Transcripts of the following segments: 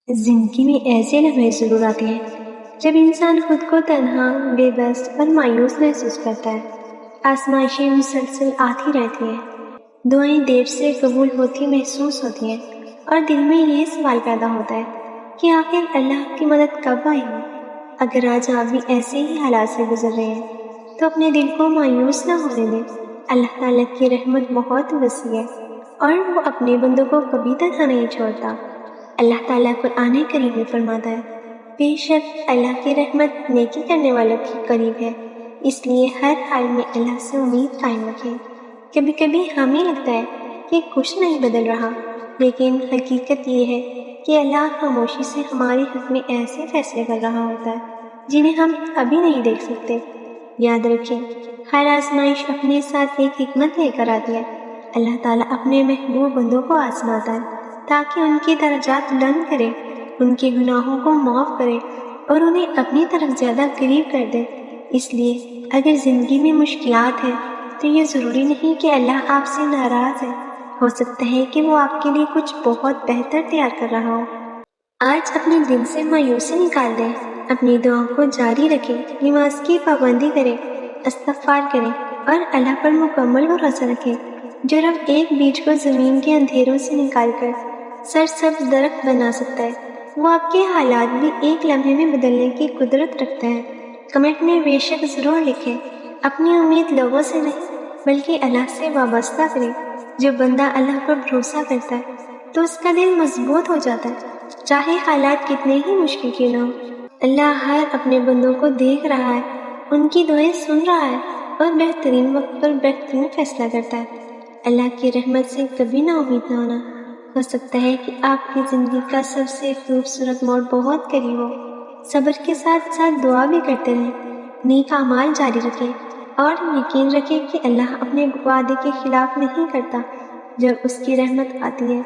زندگی میں ایسے لمحے ضرور آتے ہیں جب انسان خود کو تنہا، بے بس اور مایوس محسوس کرتا ہے۔ آزمائشیں مسلسل آتی رہتی ہیں، دعائیں دیر سے قبول ہوتی محسوس ہوتی ہیں، اور دل میں یہ سوال پیدا ہوتا ہے کہ آخر اللہ کی مدد کب آئے گی؟ اگر آج آپ بھی ایسے ہی حالات سے گزر رہے ہیں تو اپنے دل کو مایوس نہ ہونے دیں۔ اللہ تعالیٰ کی رحمت بہت وسیع ہے اور وہ اپنے بندوں کو کبھی تنہا نہیں چھوڑتا۔ اللہ تعالیٰ قرآن کریم میں فرماتا ہے، بے شک اللہ کی رحمت نیکی کرنے والوں کے قریب ہے، اس لیے ہر حال میں اللہ سے امید قائم رکھیں۔ کبھی کبھی ہمیں لگتا ہے کہ کچھ نہیں بدل رہا، لیکن حقیقت یہ ہے کہ اللہ خاموشی سے ہمارے حق میں ایسے فیصلے کر رہا ہوتا ہے جنہیں ہم ابھی نہیں دیکھ سکتے۔ یاد رکھیں، ہر آزمائش اپنے ساتھ ایک حکمت لے کر آتی ہے۔ اللہ تعالیٰ اپنے محبوب بندوں کو آزماتا ہے تاکہ ان کی درجات بلند کرے، ان کے گناہوں کو معاف کرے اور انہیں اپنی طرف زیادہ قریب کر دے۔ اس لیے اگر زندگی میں مشکلات ہیں تو یہ ضروری نہیں کہ اللہ آپ سے ناراض ہے، ہو سکتا ہے کہ وہ آپ کے لیے کچھ بہت بہتر تیار کر رہا ہو۔ آج اپنے دل سے مایوسی نکال دیں، اپنی دعاؤں کو جاری رکھیں، نماز کی پابندی کریں، استغفار کریں اور اللہ پر مکمل بھروسہ رکھیں۔ جو رب ایک بیج کو زمین کے اندھیروں سے نکال کر سرسبز درخت بنا سکتا ہے، وہ آپ کے حالات بھی ایک لمحے میں بدلنے کی قدرت رکھتا ہے۔ کمنٹ میں بے شک ضرور لکھیں، اپنی امید لوگوں سے نہیں بلکہ اللہ سے وابستہ کریں۔ جو بندہ اللہ پر بھروسہ کرتا ہے تو اس کا دل مضبوط ہو جاتا ہے، چاہے حالات کتنے ہی مشکل کیوں نہ ہو۔ اللہ ہر اپنے بندوں کو دیکھ رہا ہے، ان کی دعائیں سن رہا ہے اور بہترین وقت پر بہترین فیصلہ کرتا ہے۔ اللہ کی رحمت سے کبھی نا امید نہ ہونا۔ ہو سکتا ہے کہ آپ کی زندگی کا سب سے خوبصورت موڑ بہت قریب ہو۔ صبر کے ساتھ ساتھ دعا بھی کرتے رہیں، نیک اعمال جاری رکھیں اور یقین رکھیں کہ اللہ اپنے وعدے کے خلاف نہیں کرتا۔ جب اس کی رحمت آتی ہے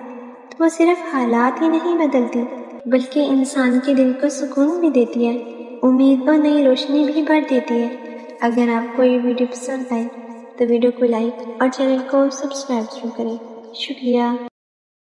تو وہ صرف حالات ہی نہیں بدلتی بلکہ انسان کے دل کو سکون بھی دیتی ہے، امید اور نئی روشنی بھی بھر دیتی ہے۔ اگر آپ کو یہ ویڈیو پسند آئے تو ویڈیو کو لائک اور چینل کو سبسکرائب ضرور کریں۔ شکریہ۔